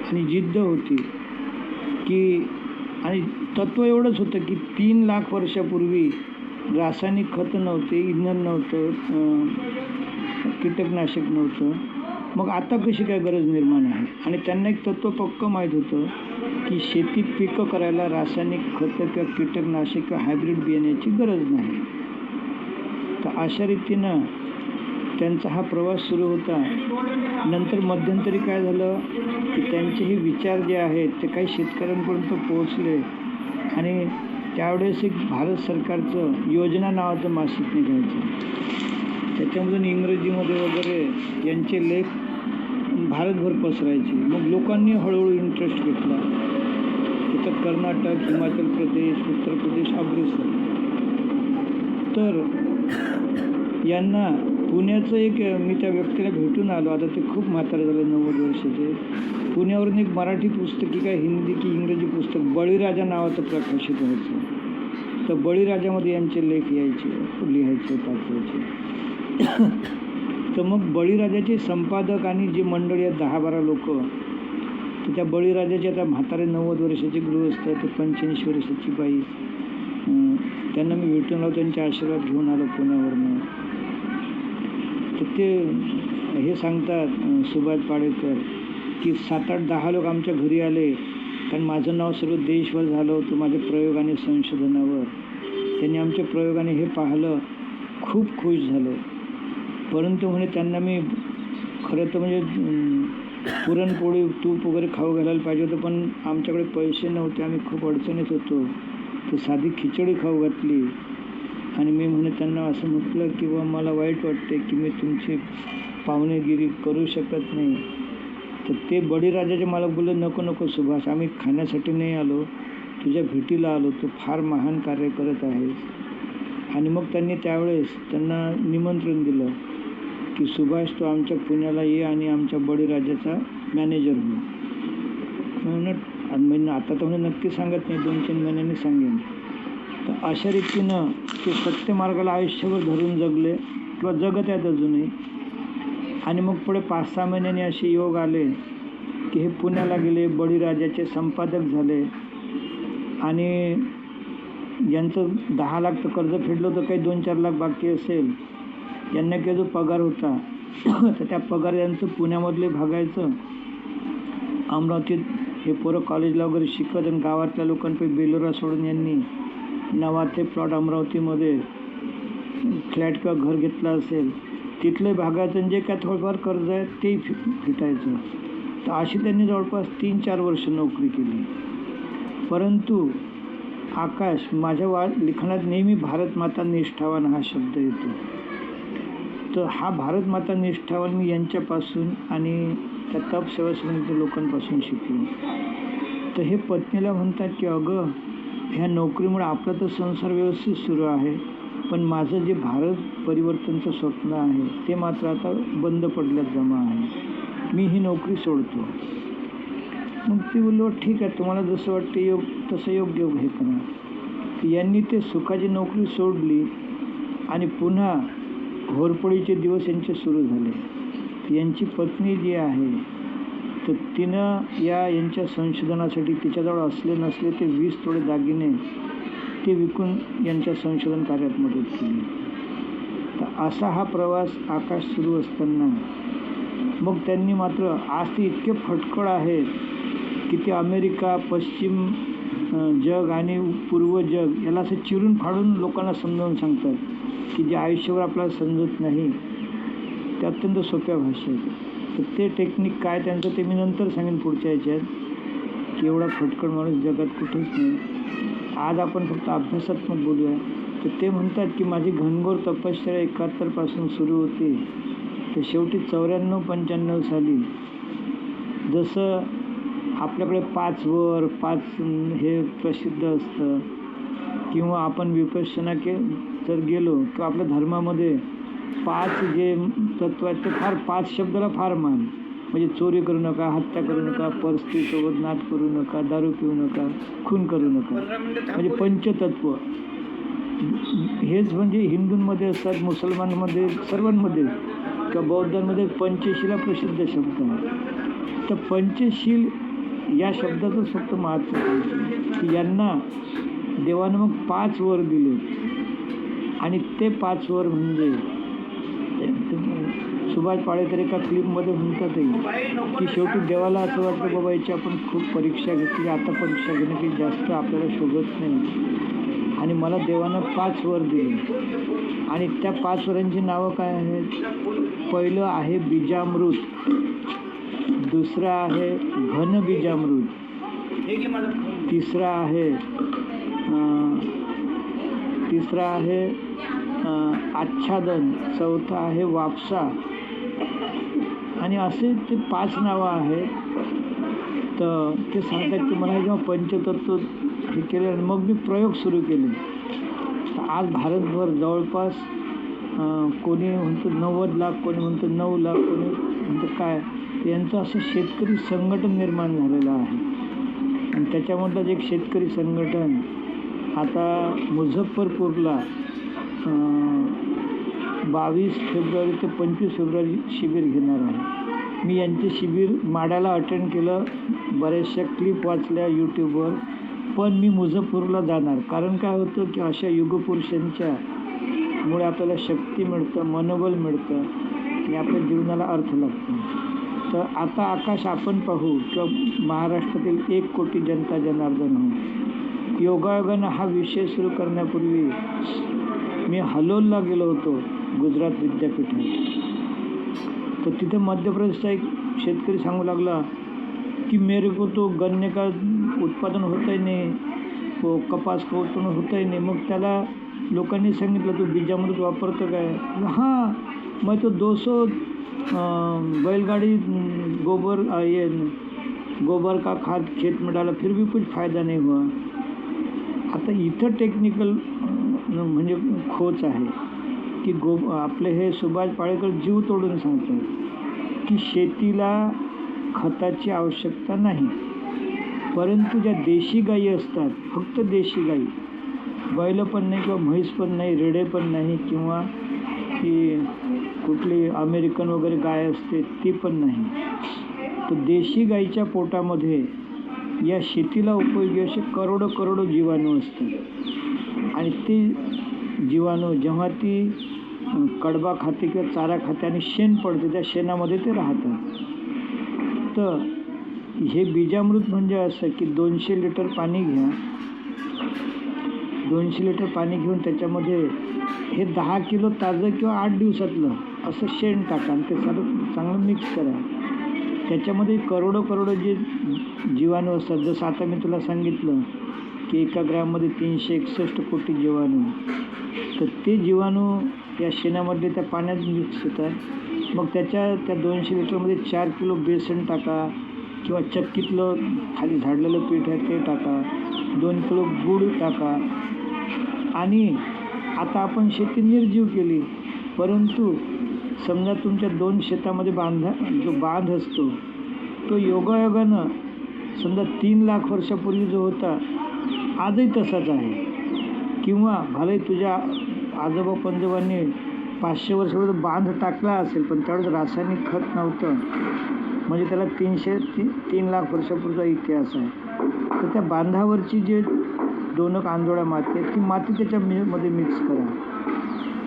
आणि जिद्द होती की, आणि तत्त्व एवढंच होतं की 3 लाख वर्षापूर्वी रासायनिक खतं नव्हते, इंधन नव्हतं, कीटकनाशक नव्हतं, मग आता कशी काय गरज निर्माण आहे. आणि त्यांना एक तत्त्व पक्कं माहीत होतं की शेतीत पिकं करायला रासायनिक खतं किंवा कीटकनाशक किंवा हायब्रिड बियाण्याची गरज नाही. तर अशा रीतीनं त्यांचा हा प्रवास सुरू होता. नंतर मध्यंतरी काय झालं की त्यांचे हे विचार जे आहेत ते काही शेतकऱ्यांपर्यंत पोहोचले आणि त्यावेळेस एक भारत सरकारचं योजना नावाचं मासिक निघायचं. त्याच्यामधून इंग्रजीमध्ये वगैरे यांचे लेख भारतभर पसरायचे. मग लोकांनी हळूहळू इंटरेस्ट घेतला. तिथं कर्नाटक, हिमाचल प्रदेश, उत्तर प्रदेश अग्रेसर. तर यांना पुण्याचं एक, मी त्या व्यक्तीला भेटून आलो, आता ते खूप म्हातारे झाले, 90 वर्षाचे. पुण्यावरून एक मराठी पुस्तक की काय हिंदी की इंग्रजी पुस्तक बळीराजा नावाचं प्रकाशित व्हायचं. तर बळीराजामध्ये यांचे लेख यायचे, लिहायचे, पाठवायचे. तर मग बळीराजाचे संपादक आणि जी मंडळी आहेत 10-12 लोक, तर त्या बळीराजाचे आता म्हातारे 90 वर्षाचे गृहस्थ, ते 85 वर्षाची बाई, त्यांना मी भेटून आलो, त्यांचे आशीर्वाद घेऊन आलो पुण्यावरनं. तर ते हे सांगतात सुभाष पाडेकर की 7-8-10 लोक आमच्या घरी आले, कारण माझं नाव सर्व देशभर झालं होतं माझ्या प्रयोगाने, संशोधनावर. त्यांनी आमच्या प्रयोगाने हे पाहिलं, खूप खुश झालं. परंतु म्हणे त्यांना मी खरं तर म्हणजे पुरणपोळी तूप वगैरे खाऊ घालायला पाहिजे होतं, पण आमच्याकडे पैसे नव्हते, आम्ही खूप अडचणीत होतो. तर साधी खिचडी खाऊ घातली. आणि मी म्हणे त्यांना असं म्हटलं की बा मला वाईट वाटते की मी तुमची पाहुणेगिरी करू शकत नाही. तर ते बळीराजाचे मालक बोलले नको नको सुभाष, आम्ही खाण्यासाठी नाही आलो, तुझ्या भेटीला आलो, तू फार महान कार्य करत आहेस. आणि मग त्यांनी त्यावेळेस त्यांना निमंत्रण दिलं की सुभाष तू आमच्या पुण्याला ये आणि आमच्या बळीराजाचा मॅनेजर हो. म्हणून आता तर म्हणजे नक्की सांगत नाही, 2-3 महिन्यांनी सांगेन. तर अशा रीतीनं ते सत्यमार्गाला आयुष्यभर धरून जगले किंवा जगत आहेत अजूनही. आणि मग पुढे 5-6 महिन्यांनी असे योग आले की हे पुण्याला गेले, बळीराजाचे संपादक झाले. आणि यांचं 10 लाख तर कर्ज फेडलं होतं, काही 2-4 लाख बाकी असेल. यांना काही जो पगार होता तर त्या पगार यांचं पुण्यामधले भागायचं, अमरावतीत हे पोरं कॉलेजला वगैरे शिकत, आणि गावातल्या लोकांपैकी बेलोरा सोडून यांनी नवाथे प्लॉट अमरावतीमध्ये फ्लॅट किंवा घर घेतलं असेल तिथले भागायचं, जे काय थोडंफार कर्ज आहे ते फिटायचं. तर अशी त्यांनी जवळपास 3-4 वर्ष नोकरी केली. परंतु आकाश, माझ्या लिखाणात नेहमी भारतमाता निष्ठावान हा शब्द येतो. तर हा भारतमाता निष्ठावान मी यांच्यापासून आणि त्या तप सेवा समितीच्या लोकांपासून शिकलो. तर हे पत्नीला म्हणतात की अगं, ह्या नोकरीमुळे आपला तर संसार व्यवस्थित सुरू आहे, पण माझं जे भारत परिवर्तनचं स्वप्न आहे ते मात्र आता बंद पडल्यात जमा आहे. मी ही नोकरी सोडतो. मग ती बोललो ठीक आहे, तुम्हाला जसं वाटतं तसं योग्य हे करा. यांनी ते सुखाची नोकरी सोडली आणि पुन्हा घोरपडीचे दिवस यांचे सुरू झाले. यांची पत्नी जी आहे तर तिनं यांच्या संशोधनासाठी तिच्याजवळ असले नसले ते 20 तोळे दागिने ते विकून यांच्या संशोधन कार्यात मदत केली. तर असा हा प्रवास आकाश सुरू असताना मग त्यांनी मात्र आज ते इतके फटकळ आहेत की ते अमेरिका, पश्चिम जग आणि पूर्व जग याला असं चिरून फाडून लोकांना समजावून सांगतात की जे आयुष्यावर आपल्याला समजत नाही ते अत्यंत सोप्या भाषेत. तर ते टेक्निक काय त्यांचं ते मी नंतर सांगेन पुढच्या ह्याच्यात, की एवढा फटकळ माणूस जगात कुठेच नाही. आज आपण फक्त अभ्यासात्मक बोलूया. तर ते म्हणतात की माझी घनघोर तपश्चर्या 71 पासून सुरू होती, तर शेवटी 94-95 साली जसं आपल्याकडे 5 वर 5 हे प्रसिद्ध असतं किंवा आपण विपश्यना जर गेलो किंवा आपल्या धर्मामध्ये 5 जे तत्व आहेत ते फार 5 शब्दाला फार मान. म्हणजे चोरी करू नका, हत्या करू नका, परस्त्रीसोबत नाद करू नका, दारू पिऊ नका, खून करू नका, म्हणजे पंचतत्व. हेच म्हणजे हिंदूंमध्ये असतात, मुसलमानमध्ये, सर्वांमध्ये किंवा बौद्धांमध्ये पंचशीला प्रसिद्ध शब्द आहे. तर पंचशील या शब्दाचंच फक्त महत्त्व आहे की यांना देवानं मग 5 वर दिले आणि ते 5 वर म्हणजे सुभाष पाळेकर एका क्लिपमध्ये म्हणतातही की शेवटी देवाला असं वाटतं बाबा याची आपण खूप परीक्षा घेतली, आता परीक्षा घेणं की जास्त आपल्याला शोभत नाही आणि मला देवानं 5 वर दिले. आणि त्या 5 वरांची नावं काय आहेत? पहिलं आहे बीजामृत, दुसरं आहे घनबीजामृत, तिसरं आहे आच्छादन, चौथा आहे वापसा आणि असे ते 5 नावं आहेत. तर ते सांगतात की मला जेव्हा पंचतत्व हे केले आणि मग मी प्रयोग सुरू केले, तर आज भारतभर जवळपास कोणी म्हणतो 90 लाख, कोणी म्हणतो 9 लाख, कोणी म्हणतं काय, यांचं असं शेतकरी संघटन निर्माण झालेलं आहे. आणि त्याच्यामधलंच एक शेतकरी संघटन आता मुझफ्फरपूरला 22 फेब्रुवारी ते 25 फेब्रुवारी शिबिर घेणार आहे. मी यांचे शिबिर माड्याला अटेंड केलं, बऱ्याचशा क्लिप वाचल्या यूट्यूबवर, पण मी मुझफ्फरपूरला जाणार. कारण काय होतं की अशा युगपुरुषांच्या मुळे आपल्याला शक्ती मिळतं, मनोबल मिळतं आणि आपल्या जीवनाला अर्थ लागतो. तर आता आकाश आपण पाहू किंवा महाराष्ट्रातील 1 कोटी जनता जनार्दन हो. योगायोगानं हा विषय सुरू करण्यापूर्वी मी हलोलला गेलो होतो, गुजरात विद्यापीठात. तर तिथे मध्य प्रदेशचा एक शेतकरी सांगू लागला की मेरे को तो गन्ने का उत्पादन होता ही नहीं, वो कपास का उत्पन्न होता ही नहीं. मग त्याला लोकांनी सांगितलं तू बीजामृत वापरतो काय? हां, मैं तो 200 बैलगाड़ी गोबर का खाद खेत में डाला फिर भी कुछ फायदा नहीं हुआ. आता इथं टेक्निकल म्हणजे खोच आहे की आपले हे सुभाष पाळेकर जीव तोडून सांगतात की शेतीला खताची आवश्यकता नाही, परंतु ज्या देशी गायी असतात, फक्त देशी गायी, बैल पण नाही किंवा म्हैस पण नाही, रेडे पण नाही किंवा ती कुठली अमेरिकन वगैरे गाय असते ती पण नाही, तर देशी गाईच्या पोटामध्ये या शेतीला उपयोगी असे करोडो जीवाणू असतात. आणि ते जीवाणू जेव्हा ती कडबा खाते किंवा चारा खाते आणि शेण पडते, त्या शेणामध्ये ते राहतात. तर हे बीजामृत म्हणजे असं की 200 लिटर पाणी घ्या, 200 लिटर पाणी घेऊन त्याच्यामध्ये हे 10 किलो ताजं किंवा 8 दिवसातलं असं शेण टाका आणि ते सगळं चांगलं मिक्स करा. त्याच्यामध्ये करोडो जे जीवाणू असतात. जसं आता मी तुला सांगितलं की 1 ग्रॅममध्ये 361 कोटी जीवाणू, तर ते जीवाणू या शेणामध्ये त्या पाण्यात मिक्स होतात. मग त्या 200 लिटरमध्ये 4 किलो बेसन टाका किंवा चक्कीतलं खाली झाडलेलं पीठ आहे ते टाका, 2 किलो गूळ टाका. आणि आता आपण शेती निर्जीव केली, परंतु समजा तुमच्या 2 शेतामध्ये जो बांध असतो तो योगायोगानं समजा 3 लाख वर्षापूर्वी जो होता आजही तसाच आहे. किंवा भले तुझ्या आजोबा पंजोबांनी 500 वर्षापूर्वी बांध टाकला असेल, पण त्यावेळेस रासायनिक खत नव्हतं, म्हणजे त्याला 3 लाख वर्षापूर्वीचा इतिहास आहे. तर त्या बांधावरची जे 2 आंधोळ्या माती आहेत ती माती त्याच्यामध्ये मिक्स करा,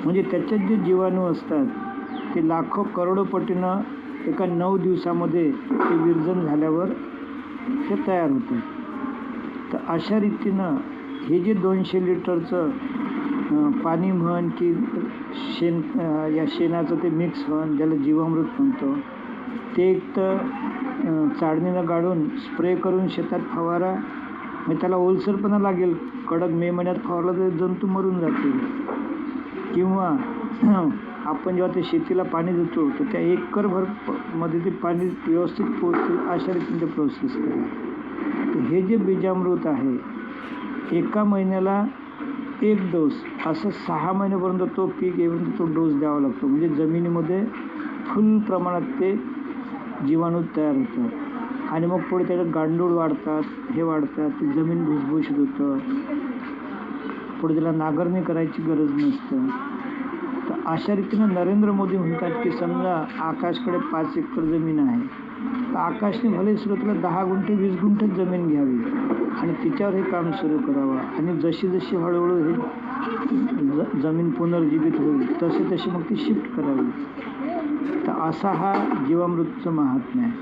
म्हणजे त्याच्यात जे जीवाणू असतात ते लाखो करोडो पटीनं एका 9 दिवसामध्ये ते विरजन झाल्यावर ते तयार होतात. तर अशा रीतीनं हे जे 200 लिटरचं पाणी म्हण की या शेणाचं ते मिक्स म्हण, ज्याला जीवामृत म्हणतो, ते एक तर चाळणीनं गाळून स्प्रे करून शेतात फवारा, मग त्याला ओलसरपणा लागेल, कडक मे महिन्यात फवारला तर जंतू मरून जातील. किंवा आपण जेव्हा ते शेतीला पाणी देतो तर त्या एकरभर मध्ये ते पाणी व्यवस्थित पोचतील अशा रीतीने ते प्रोसेस करा. तर हे जे बीजामृत आहे, एका महिन्याला 1 डोस, असं 6 महिन्यापर्यंत तो पीक येऊन तो डोस द्यावा लागतो, म्हणजे जमिनीमध्ये फुल प्रमाणात ते जीवाणू तयार होतात आणि मग पुढे त्याच्यात गांडूळ वाढतात, हे वाढतात, ते जमीन भुसभुशीत होतं, पुढे त्याला नांगरणी करायची गरज नसतं. तर अशा रीतीनं नरेंद्र मोदी म्हणतात की समजा आकाशकडे 5 एकर जमीन आहे, तर आकाशने भले सुरुवातीला 10 गुंठे 20 गुंठेच जमीन घ्यावी आणि तिच्यावर हे काम सुरू करावं, आणि जशी जशी हळूहळू हे जमीन पुनर्जीवित होईल तसे तशी मग ती शिफ्ट करावी. तर असा हा जीवामृतचं महात्म्य आहे.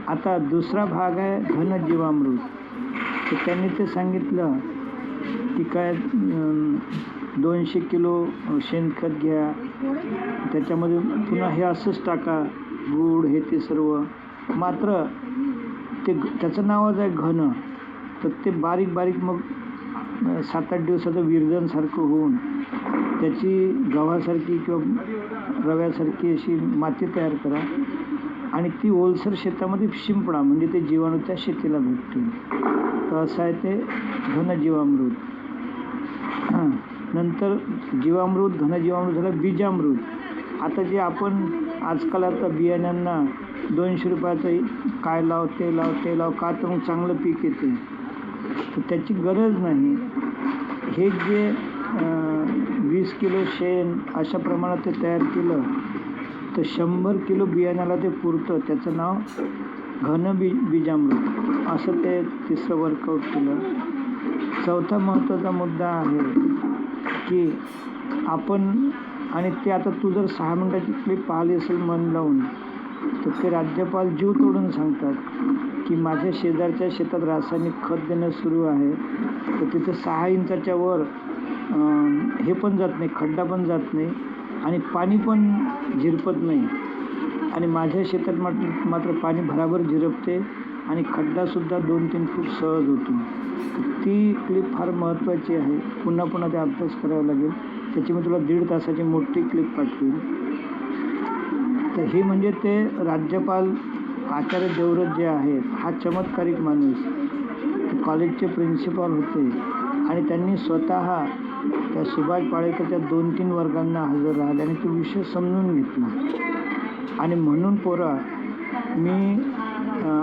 आता दुसरा भाग आहे घनजीवामृत. तर त्यांनी ते सांगितलं की काय 200 किलो शेणखत घ्या, त्याच्यामध्ये पुन्हा हे असंच टाका, गूळ हे ते सर्व, मात्र ते त्याचं नावच आहे घन. तर ते बारीक बारीक मग 7-8 दिवसाचं विरजनसारखं होऊन त्याची गव्हासारखी किंवा रव्यासारखी अशी माती तयार करा आणि ती ओलसर शेतामध्ये शिंपडा, म्हणजे ते जीवाणू त्या शेतीला भेटतील. तर असं आहे ते घनजीवामृत. नंतर जीवामृत, घनजीवामृत झालं बीजामृत. आता जे आपण आजकाल आता बियाण्यांना 200 रुपयाचं काय लाव ते लाव ते लाव, का तर मग चांगलं पीक येते, तर त्याची गरज नाही. हे जे 20 किलो शेण अशा प्रमाणात ते तयार केलं तर 100 किलो बियाण्याला ते पुरतं. त्याचं नाव बीजामृत. असं ते तिसरं वर्कआउट केलं. चौथा महत्त्वाचा मुद्दा आहे की आपण, आणि ते आता तू जर 6 मिनिटाची क्लिप पाहिली असेल मन लावून, तर ते राज्यपाल जीव तोडून सांगतात की माझ्या शेजारच्या शेतात रासायनिक खत देणं सुरू आहे, तर तिथं 6 इंचाच्या वर हे पण जात नाही, खड्डा पण जात नाही आणि पाणी पण झिरपत नाही, आणि माझ्या शेतात मात्र पाणी भराभर झिरपते आणि खड्डासुद्धा 2-3 फूट सहज होतो. ती क्लिप फार महत्त्वाची आहे. पुन्हा पुन्हा ते अभ्यास करावा लागेल. त्याची मी तुला 1.5 तासाची मोठी क्लिप पाठवेल. तर हे म्हणजे ते राज्यपाल आचार्य देवव्रत जे आहेत, हा चमत्कारिक माणूस कॉलेजचे प्रिन्सिपॉल होते आणि त्यांनी स्वतः त्या सुभाष पाळेकरच्या 2-3 वर्गांना हजर राहिले आणि तो विषय समजून घेतला. आणि म्हणून पोरा, मी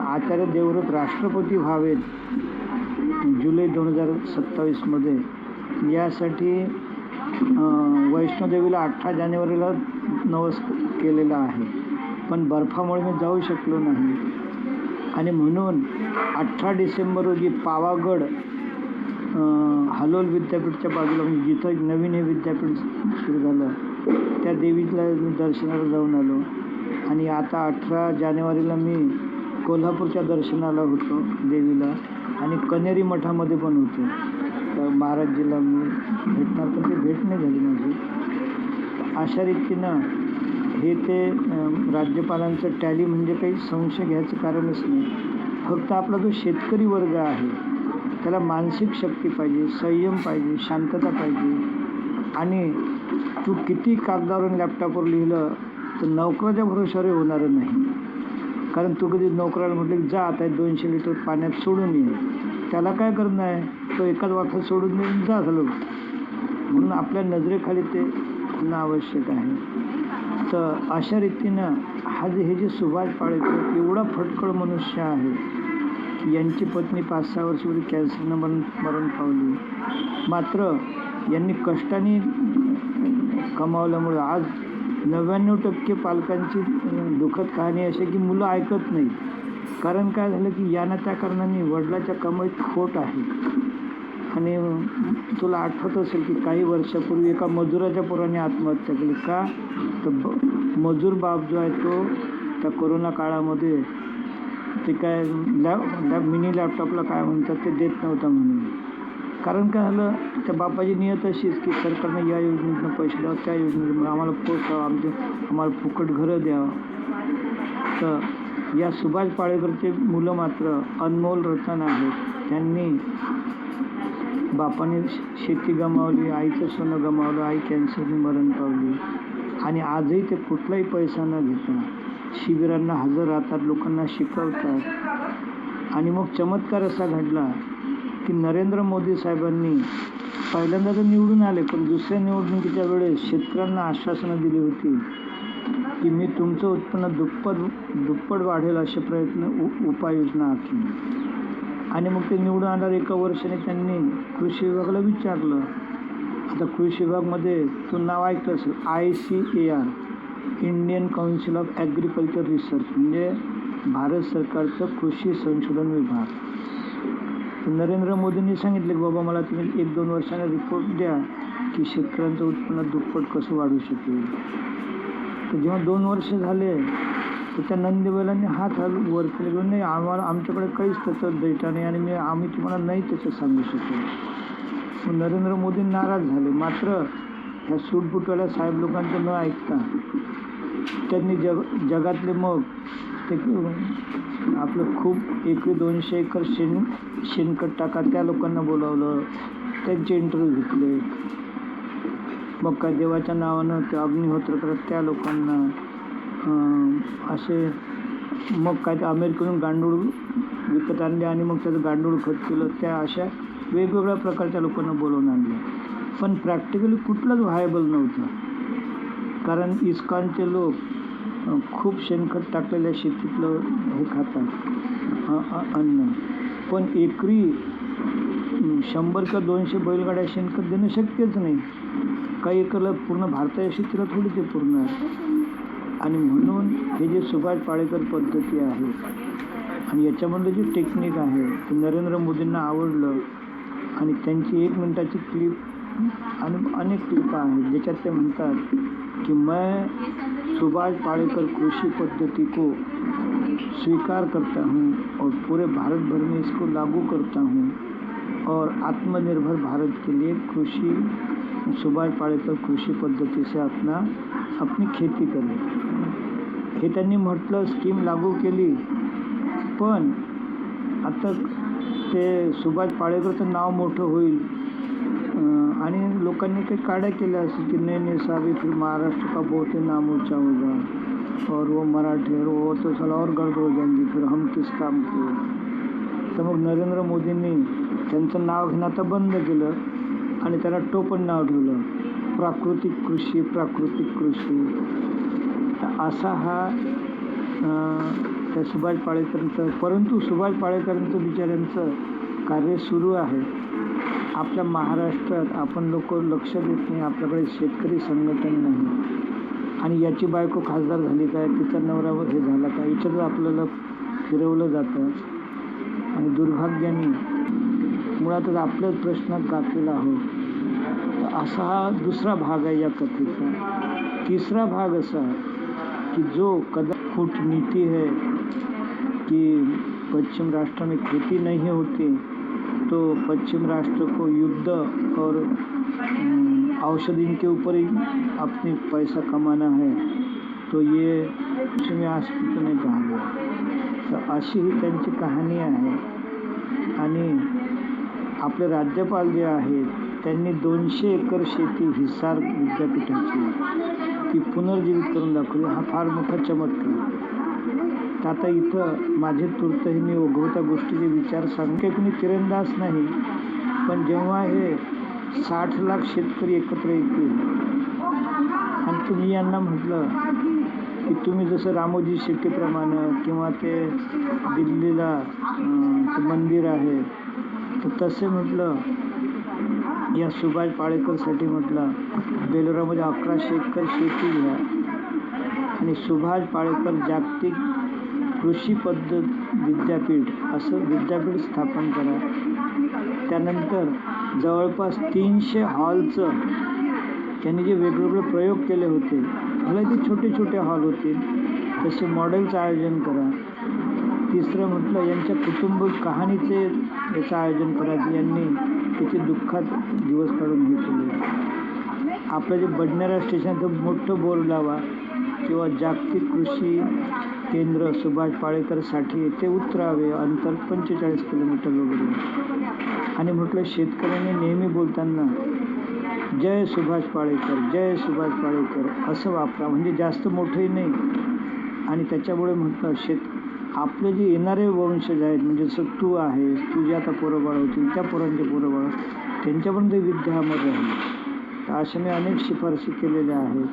आचार्य देवव्रत राष्ट्रपती व्हावेत जुलै 2027 यासाठी वैष्णोदेवीला 18 जानेवारीला नवस केलेला आहे, पण बर्फामुळे मी जाऊ शकलो नाही. आणि म्हणून 18 डिसेंबर रोजी पावागड हलोल विद्यापीठच्या बाजूला, म्हणजे जिथं नवीन हे विद्यापीठ सुरू झालं, त्या देवीला मी दर्शनाला जाऊन आलो. आणि आता 18 जानेवारीला मी कोल्हापूरच्या दर्शनाला होतो देवीला, आणि कनेरी मठामध्ये पण होतो. तर महाराजजीला मी भेटणार, पण ते भेट नाही झाली माझी. अशा रीतीनं हे ते राज्यपालांचं टॅली म्हणजे काही संशय घ्यायचं कारणच नाही. फक्त आपला जो शेतकरी वर्ग आहे त्याला मानसिक शक्ती पाहिजे, संयम पाहिजे, शांतता पाहिजे. आणि तू किती कागदावर लॅपटॉपवर लिहिलं तर नोकराच्या भरोशावर होणारं नाही. कारण तू कधी नोकराला म्हटलं की जा आता 200 लिटर पाण्यात सोडून ये, त्याला काय करणं आहे, तो एकाच वाफेत सोडून देऊन जा झालं. म्हणून आपल्या नजरेखाली ते होणं आवश्यक आहे. तर अशा रीतीनं हे जे सुभाष पाळेकर एवढा फटकळ मनुष्य आहे की यांची पत्नी 5-6 वर्षापूर्वी कॅन्सरनं मरण पावली. मात्र यांनी कष्टाने कमावल्यामुळे आज 99% पालकांची दुःखद कहाणी अशी की मुलं ऐकत नाहीत. कारण काय झालं की यानं त्या कारणाने वडिलाच्या कमाईत खोट आहे. आणि तुला आठवत असेल की काही वर्षापूर्वी एका मजुराच्या पोराने आत्महत्या केली. का तर मजूर बाप जो आहे तो त्या कोरोना काळामध्ये ते काय मिनी लॅपटॉपला काय म्हणतात ते देत नव्हता म्हणून. कारण काय झालं त्या बापाची नियत अशीच की सरकारने या योजनेतून पैसे द्यावं, त्या योजनेतून आम्हाला पोचावं, आम्हाला फुकट घरं द्यावं. तर या सुभाष पाळेकरचे मुलं मात्र अनमोल रतन आहेत. त्यांनी बापाने शेती गमावली, आईचं सोनं गमावलं, आई कॅन्सरने मरण पावली आणि आजही ते कुठलाही पैसा न घेता शिबिरांना हजर राहतात, लोकांना शिकवतात. आणि मग चमत्कार असा घडला की नरेंद्र मोदी साहेबांनी पहिल्यांदा तर निवडून आले, पण दुसऱ्या निवडणुकीच्या वेळेस शेतकऱ्यांना आश्वासनं दिली होती की मी तुमचं उत्पन्न दुप्पट वाढेल असे प्रयत्न उपाययोजना आखली. आणि मग ते निवडून आल्यावर एका वर्षाने त्यांनी कृषी विभागाला विचारलं. आता कृषी विभागमध्ये तू नाव ऐकलं असेल ICAR, Indian council of agriculture research, म्हणजे भारत सरकारचं कृषी संशोधन विभाग. तर नरेंद्र मोदींनी सांगितले की बाबा मला तुम्ही 1-2 वर्षाने रिपोर्ट द्या की शेतकऱ्यांचं उत्पन्न दुप्पट कसं वाढू शकेल. तर जेव्हा 2 वर्ष झाले तर त्या नंदीबैलांनी हात वर केले की नाही आमच्याकडे काहीच त्याचं डेटा नाही आणि आम्ही तुम्हाला नाही त्याचं सांगू शकेल. मग नरेंद्र मोदी नाराज झाले. मात्र ह्या सूटबुटवाल्या साहेब लोकांचं न ऐकता त्यांनी जगातले मग ते आपलं खूप 100-200 एकर शेणखत टाका त्या लोकांना बोलावलं, त्यांचे इंटरव्ह्यू घेतले. मग काय देवाच्या नावानं ते अग्निहोत्र करत त्या लोकांना असे मग काय ते अमेरिकेतून गांडूळ विकत आणले आणि मग त्याचं गांडूळ खत केलं. त्या अशा वेगवेगळ्या प्रकारच्या लोकांना बोलवून आणलं. पण प्रॅक्टिकली कुठलंच व्हायबल नव्हतं. कारण इस्कॉनचे लोक खूप शेणखत टाकलेल्या शेतीतलं हे खातात अन्न. पण एकरी 100 किंवा 200 बैलगाड्या शेणखत देणं शक्यच नाही. काही एकरला पूर्ण भारताच्या शेतीला थोडी ते पूर्ण आहे. आणि म्हणून हे जे सुभाष पाळेकर पद्धती आहे आणि याच्यामधलं जे टेक्निक आहे ते नरेंद्र मोदींना आवडलं. आणि त्यांची 1 मिनिटाची क्लिप आणि अनेक क्लिपा आहेत ज्याच्यात ते म्हणतात की मैं सुभाष पाळेकर कृषी पद्धति को स्वीकार करता हूँ और पूरे भारत भर में इसको लागू करता हूँ और आत्मनिर्भर भारत के लिए सुभाष पाळेकर कृषी पद्धती से अपनी खेती करें. हे त्यांनी म्हटलं, स्कीम लागू केली. पण आता ते सुभाष पाळेकरचं नाव मोठं होईल आणि लोकांनी काही काड्या केल्या असेल की नहीं साहब फिर महाराष्ट्र का बहुत ही नाम ऊंचा होगा और वो मराठी और वो तो साला और गड़बड़ हो जाएंगी, फिर हम किस काम के. तर मग नरेंद्र मोदींनी त्यांचं नाव घेणं आता बंद केलं आणि त्याला टोपण नाव ठेवलं, प्राकृतिक कृषी. असा हा त्या सुभाष पाळेकरांचं. परंतु सुभाष पाळेकरांचं बिचाऱ्यांचं कार्य सुरू आहे. आपल्या महाराष्ट्रात आपण लोक लक्ष देत नाही. आपल्याकडे शेतकरी संघटन नाही आणि याची बायको खासदार झाली काय, तिचा नवरा हे झाला काय, याच्यातच आपल्याला फिरवलं जातं. आणि दुर्भाग्याने मुळातच आपल्याच प्रश्नात गाफील आहोत. असा हा दुसरा भाग आहे या कथेचा. तिसरा भाग असा कि जो कूटनीति है कि पश्चिम राष्ट्र में खेती नहीं होती तो पश्चिम राष्ट्र को युद्ध और औषधि के ऊपर ही अपनी पैसा कमाना है, तो ये तुम्ही अस्तित्व नाही पाहणार. तर अशी ही त्यांची कहाणी आहे. आणि आपले राज्यपाल जे आहेत त्यांनी 200 एकर शेती हिसार विद्यापीठाची ती पुनर्जीवित करून दाखवली. हा फार मोठा चमत्कार. तर आता इथं माझे तूर्तही मी ओघवत्या गोष्टीचे विचार सांगते. कुणी तिरंदाज नाही, पण जेव्हा हे 60 लाख शेतकरी एकत्र येतील आणि तुम्ही यांना म्हटलं की तुम्ही जसं रामोजी शेट्टीप्रमाणे किंवा ते दिल्लीला ते मंदिर आहे, तर तसे म्हटलं या सुभाष पाळेकरसाठी म्हटलं बेलोरामध्ये 1100 एकर शेती घ्या आणि सुभाष पाळेकर जागतिक कृषी पद्धत विद्यापीठ असं विद्यापीठ स्थापन करा. त्यानंतर जवळपास 300 हॉलचं त्यांनी जे वेगवेगळे प्रयोग केले होते, भले ते छोटे छोटे हॉल होते, तसे मॉडेलचं आयोजन करा. तिसरं म्हटलं यांच्या कुटुंब कहाणीचे याचं आयोजन करा. यांनी त्याचे दुःखात दिवस काढून हे केले. आपलं जे बडनेरा स्टेशनचं मोठं बोर्ड लावा किंवा जागतिक कृषी केंद्र सुभाष पाळेकरसाठी ते उतरावे, अंतर 45 किलोमीटर वगैरे. आणि म्हटलं शेतकऱ्यांनी नेहमी बोलताना जय सुभाष पाळेकर, जय सुभाष पाळेकर असं वापरा, म्हणजे जास्त मोठंही नाही. आणि त्याच्यामुळे म्हटलं आपले जे येणारे वंशज आहेत, म्हणजे जसं तू आहेस, तुझी आता पोरं बाळ होतील, त्या पोरांचे पोरं बाळ, त्यांच्यापर्यंत विद्या अमर राहील. तर अशा मी अनेक शिफारशी केलेल्या आहेत.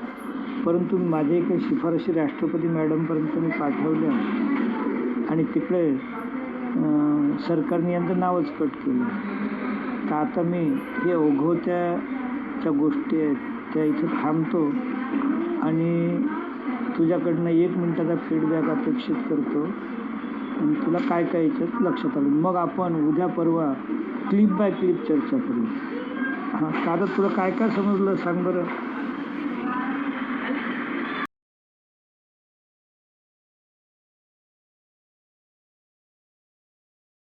परंतु माझ्या काही शिफारशी राष्ट्रपती मॅडमपर्यंत मी पाठवल्या आणि तिकडे सरकारने यांचं नावच कट केलं. तर आता मी हे ओघवत्याच्या गोष्टी आहेत त्या इथं थांबतो आणि तुझ्याकडनं 1 मिनिटाचा फीडबॅक अपेक्षित करतो आणि तुला काय काय याच्यात लक्षात आलं. मग आपण उद्या परवा क्लिप बाय क्लिप चर्चा करू. हां, का आता तुला काय काय समजलं सांग बरं.